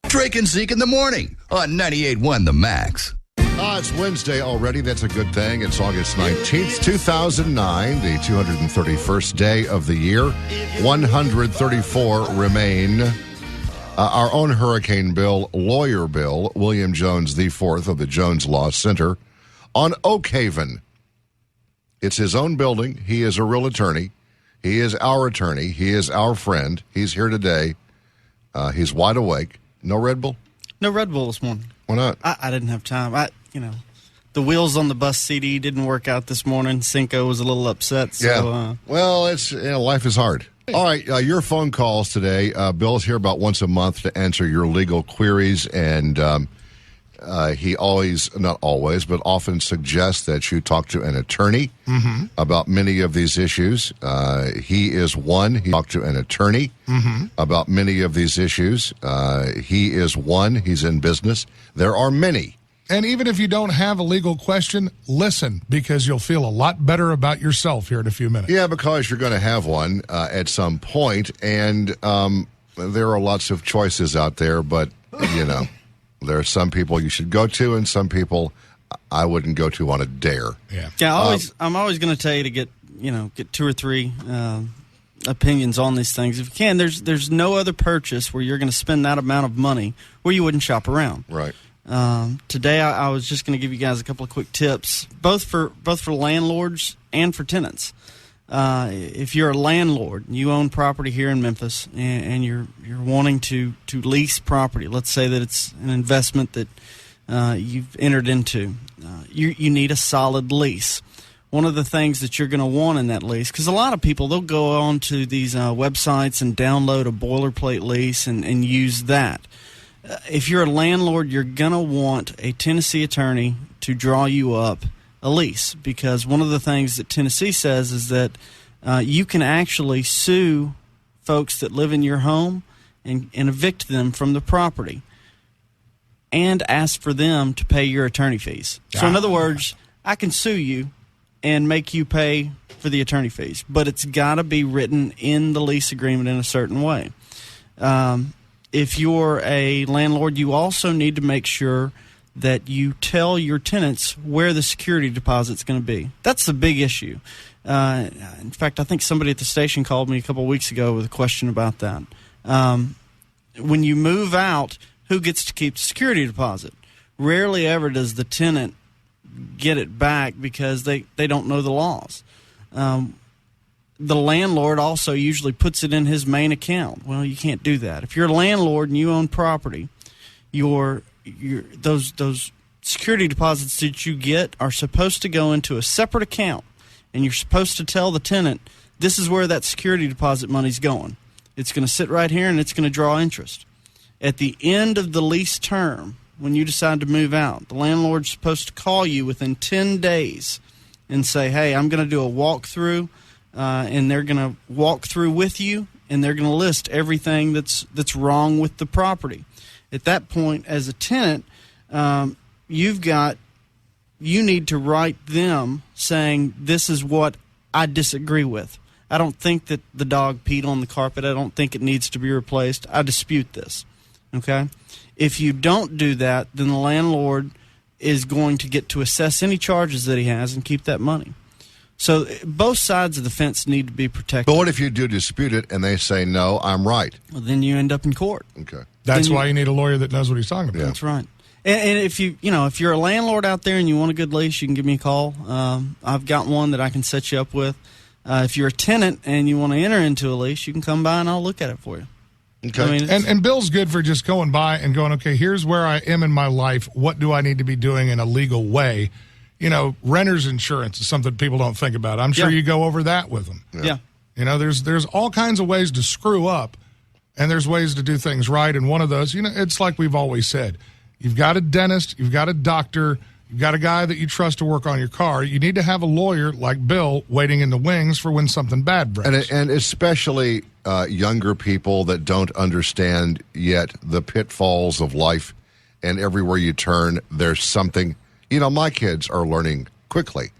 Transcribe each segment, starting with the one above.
Drake and Zeke in the morning on 98.1 The Max. It's Wednesday already. That's a good thing. It's August 19th, 2009, the 231st day of the year. 134 remain. Our own Hurricane Bill, Lawyer Bill, William Jones IV of the Jones Law Center on Oakhaven. It's his own building. He is a real attorney. He is our attorney. He is our friend. He's here today. He's wide awake. No Red Bull? No Red Bull this morning. Why not? I didn't have time. The wheels on the bus CD didn't work out this morning. Cinco was a little upset. So, yeah. Well, life is hard. All right, your phone calls today. Bill's here about once a month to answer your legal queries, and he not always, but often suggests that you talk to an attorney about many of these issues. He is one. He talked to an attorney about many of these issues. He is one. He's in business. There are many. And even if you don't have a legal question, listen, because you'll feel a lot better about yourself here in a few minutes. Yeah, because you're going to have one at some point, and there are lots of choices out there, but, there are some people you should go to and some people I wouldn't go to on a dare. Yeah, I'm always going to tell you to get two or three opinions on these things. If you can, there's no other purchase where you're going to spend that amount of money where you wouldn't shop around. Right. Today, I was just going to give you guys a couple of quick tips, both for landlords and for tenants. If you're a landlord, you own property here in Memphis, and you're wanting to lease property. Let's say that it's an investment that you've entered into. You need a solid lease. One of the things that you're going to want in that lease, because a lot of people, they'll go on to these websites and download a boilerplate lease and use that. If you're a landlord, you're going to want a Tennessee attorney to draw you up a lease, because one of the things that Tennessee says is that you can actually sue folks that live in your home and evict them from the property and ask for them to pay your attorney fees. So in other words, I can sue you and make you pay for the attorney fees, but it's got to be written in the lease agreement in a certain way. If you're a landlord, you also need to make sure that you tell your tenants where the security deposit's going to be. That's the big issue. In fact, I think somebody at the station called me a couple of weeks ago with a question about that. When you move out, who gets to keep the security deposit? Rarely ever does the tenant get it back because they don't know the laws. The landlord also usually puts it in his main account. Well, you can't do that. If you're a landlord and you own property, those security deposits that you get are supposed to go into a separate account, and you're supposed to tell the tenant, this is where that security deposit money's going. It's going to sit right here, and it's going to draw interest. At the end of the lease term, when you decide to move out, the landlord's supposed to call you within 10 days and say, hey, I'm going to do a walkthrough. And they're going to walk through with you, and they're going to list everything that's wrong with the property. At that point, as a tenant, you need to write them saying, this is what I disagree with. I don't think that the dog peed on the carpet. I don't think it needs to be replaced. I dispute this. Okay? If you don't do that, then the landlord is going to get to assess any charges that he has and keep that money. So both sides of the fence need to be protected. But what if you do dispute it and they say, no, I'm right? Well, then you end up in court. Okay. That's why you need a lawyer that knows what he's talking about. Yeah. That's right. And if if you're a landlord out there and you want a good lease, you can give me a call. I've got one that I can set you up with. If you're a tenant and you want to enter into a lease, you can come by and I'll look at it for you. Okay. And Bill's good for just going by and going, okay, here's where I am in my life. What do I need to be doing in a legal way? Renter's insurance is something people don't think about. I'm sure you go over that with them. Yeah. There's all kinds of ways to screw up, and there's ways to do things right. And one of those, it's like we've always said. You've got a dentist, you've got a doctor, you've got a guy that you trust to work on your car. You need to have a lawyer like Bill waiting in the wings for when something bad breaks. And especially younger people that don't understand yet the pitfalls of life, and everywhere you turn, there's something. My kids are learning quickly,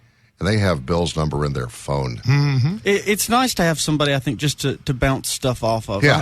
and they have Bill's number in their phone. Mm-hmm. It's nice to have somebody, I think, just to bounce stuff off of. Yeah.